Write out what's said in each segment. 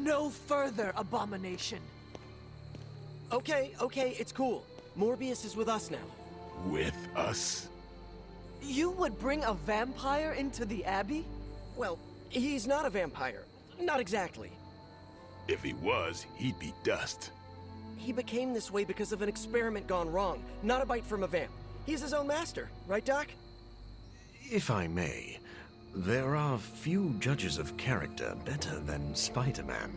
no further, abomination. Okay, it's cool. Morbius is with us now. With us? You would bring a vampire into the Abbey? Well, he's not a vampire. Not exactly. If he was, he'd be dust. He became this way because of an experiment gone wrong, not a bite from a vamp. He's his own master, right, Doc? If I may, there are few judges of character better than Spider-Man.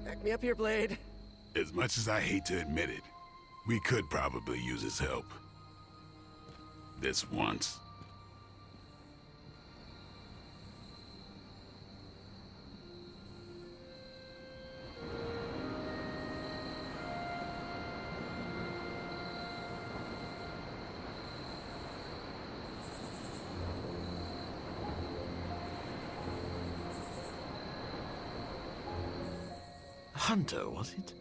Back me up here, Blade. As much as I hate to admit it, we could probably use his help. This once. Hunter, was it?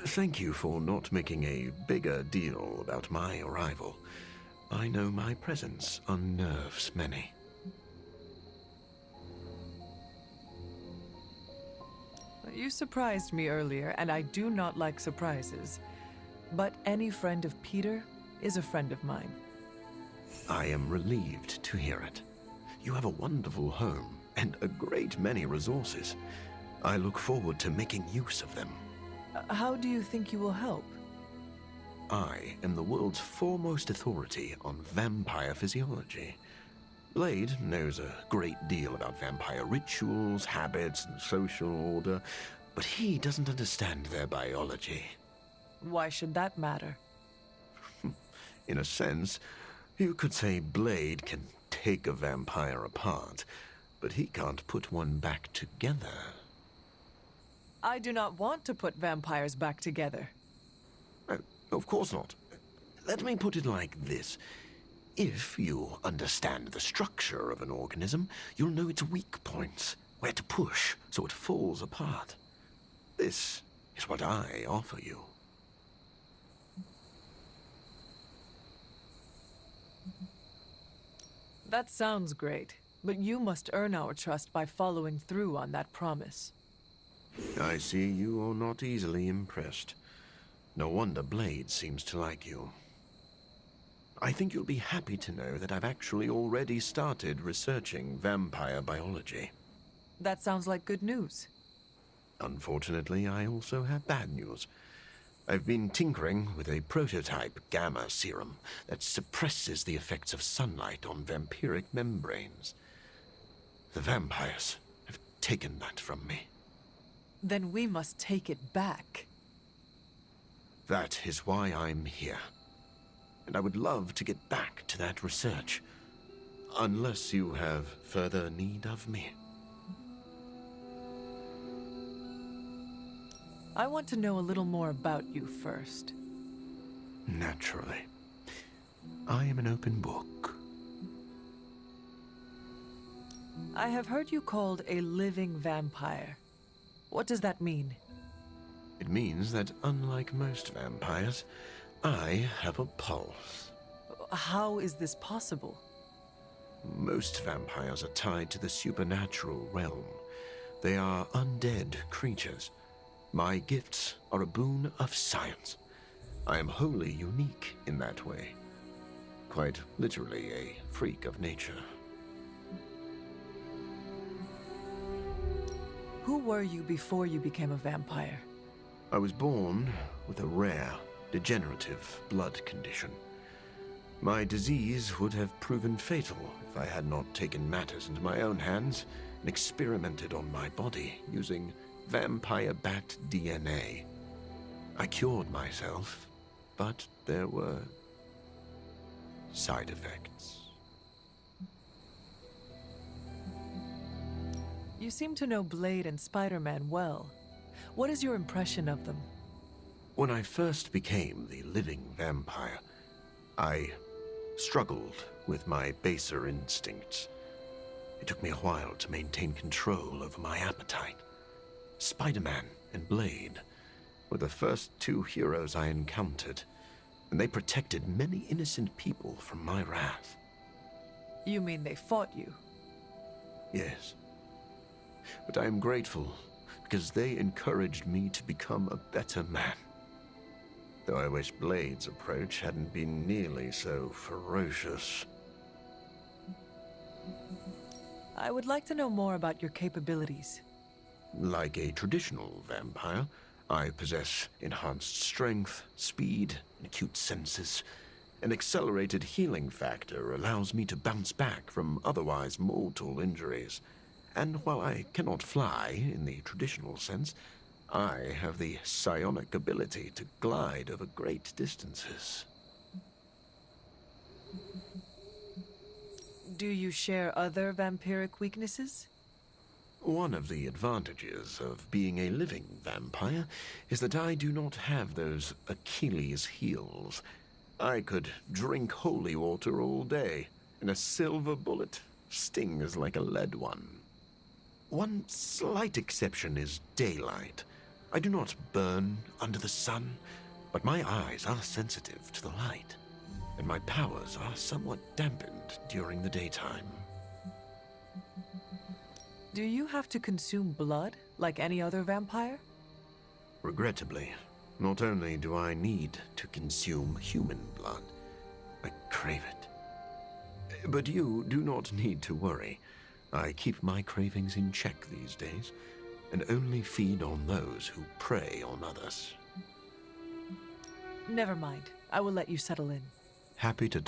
Thank you for not making a bigger deal about my arrival. I know my presence unnerves many. You surprised me earlier, and I do not like surprises. But any friend of Peter is a friend of mine. I am relieved to hear it. You have a wonderful home and a great many resources. I look forward to making use of them. How do you think you will help? I am the world's foremost authority on vampire physiology. Blade knows a great deal about vampire rituals, habits, and social order, but he doesn't understand their biology. Why should that matter? In a sense, you could say Blade can take a vampire apart, but he can't put one back together. I do not want to put vampires back together. Oh, of course not. Let me put it like this. If you understand the structure of an organism, you'll know its weak points, where to push so it falls apart. This is what I offer you. That sounds great, but you must earn our trust by following through on that promise. I see you are not easily impressed. No wonder Blade seems to like you. I think you'll be happy to know that I've actually already started researching vampire biology. That sounds like good news. Unfortunately, I also have bad news. I've been tinkering with a prototype gamma serum that suppresses the effects of sunlight on vampiric membranes. The vampires have taken that from me. Then we must take it back. That is why I'm here. And I would love to get back to that research. Unless you have further need of me. I want to know a little more about you first. Naturally. I am an open book. I have heard you called a living vampire. What does that mean? It means that unlike most vampires, I have a pulse. How is this possible? Most vampires are tied to the supernatural realm. They are undead creatures. My gifts are a boon of science. I am wholly unique in that way. Quite literally a freak of nature. Who were you before you became a vampire? I was born with a rare, degenerative blood condition. My disease would have proven fatal if I had not taken matters into my own hands and experimented on my body using vampire bat DNA. I cured myself, but there were side effects. You seem to know Blade and Spider-Man well. What is your impression of them? When I first became the living vampire, I struggled with my baser instincts. It took me a while to maintain control over my appetite. Spider-Man and Blade were the first two heroes I encountered, and they protected many innocent people from my wrath. You mean they fought you? Yes. but I am grateful because they encouraged me to become a better man. Though I wish Blade's approach hadn't been nearly so ferocious. I would like to know more about your capabilities. Like a traditional vampire, I possess enhanced strength, speed, and acute senses. An accelerated healing factor allows me to bounce back from otherwise mortal injuries. And while I cannot fly in the traditional sense, I have the psionic ability to glide over great distances. Do you share other vampiric weaknesses? One of the advantages of being a living vampire is that I do not have those Achilles heels. I could drink holy water all day, and a silver bullet stings like a lead one. One slight exception is daylight. I do not burn under the sun, but my eyes are sensitive to the light, and my powers are somewhat dampened during the daytime. Do you have to consume blood like any other vampire? Regrettably, not only do I need to consume human blood, I crave it. But you do not need to worry. I keep my cravings in check these days, and only feed on those who prey on others. Never mind. I will let you settle in. Happy to...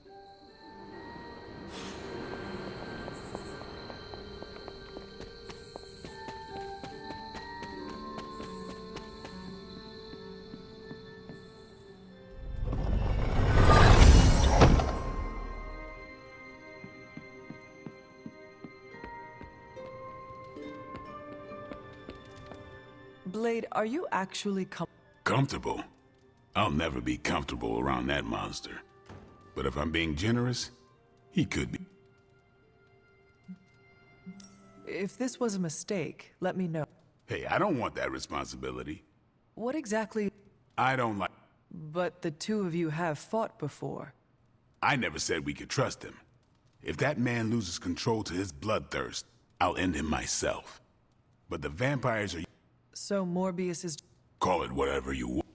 Blade, are you actually Comfortable? I'll never be comfortable around that monster. But if I'm being generous, he could be. If this was a mistake, let me know. Hey, I don't want that responsibility. What exactly? I don't like... But the two of you have fought before. I never said we could trust him. If that man loses control to his bloodthirst, I'll end him myself. But the vampires are... So Morbius is... Call it whatever you want.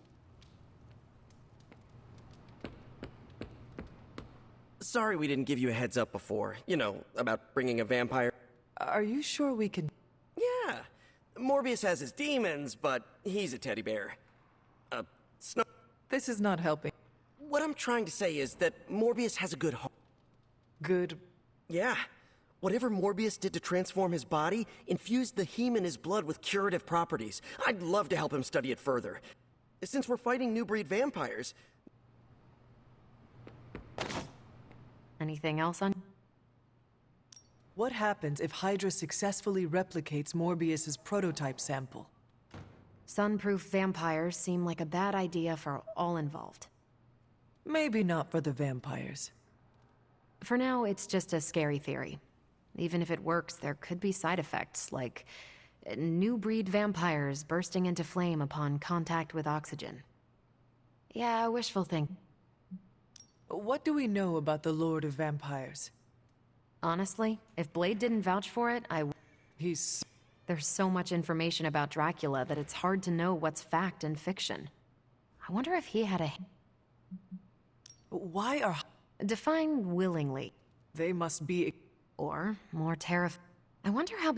Sorry we didn't give you a heads up before. You know, about bringing a vampire. Are you sure we could... Yeah. Morbius has his demons, but he's a teddy bear. Snow... This is not helping. What I'm trying to say is that Morbius has a good heart. Good... Yeah. Whatever Morbius did to transform his body infused the heme in his blood with curative properties. I'd love to help him study it further. Since we're fighting new breed vampires... Anything else on? What happens if Hydra successfully replicates Morbius's prototype sample? Sunproof vampires seem like a bad idea for all involved. Maybe not for the vampires. For now, it's just a scary theory. Even if it works, there could be side effects, like new breed vampires bursting into flame upon contact with oxygen. Yeah, wishful thinking. What do we know about the Lord of Vampires? Honestly, if Blade didn't vouch for it, He's... There's so much information about Dracula that it's hard to know what's fact and fiction. I wonder if he had a... Why are... Define willingly. They must be... Or, more terrifying. I wonder how...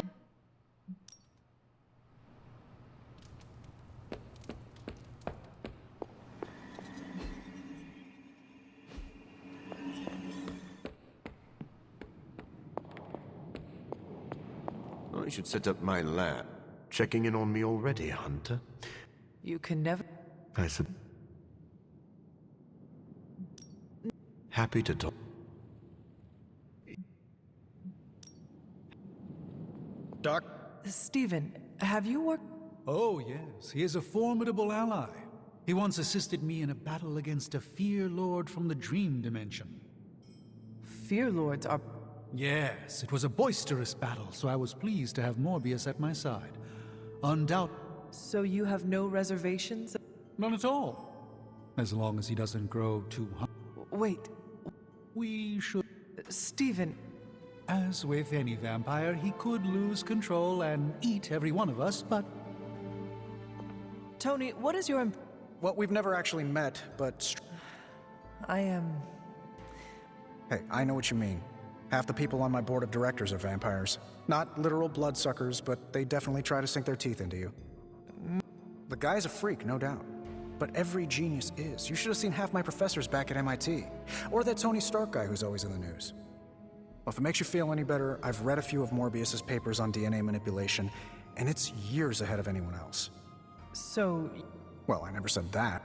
I should set up my lab. Checking in on me already, Hunter? You can never... I said... Happy to talk. Doc? Stephen, have you worked... Oh, yes. He is a formidable ally. He once assisted me in a battle against a Fear Lord from the Dream Dimension. Fear Lords are... Yes, it was a boisterous battle, so I was pleased to have Morbius at my side. Undoubtedly. So you have no reservations? None at all. As long as he doesn't grow too hungry. Wait, We should... Stephen, As with any vampire, he could lose control and eat every one of us, but Tony, what is your Well, we've never actually met, but... I am... Hey, I know what you mean. Half the people on my board of directors are vampires. Not literal bloodsuckers, but they definitely try to sink their teeth into you. The guy's a freak, no doubt. But every genius is. You should have seen half my professors back at MIT. Or that Tony Stark guy who's always in the news. Well, if it makes you feel any better, I've read a few of Morbius's papers on DNA manipulation, and it's years ahead of anyone else. So... Well, I never said that.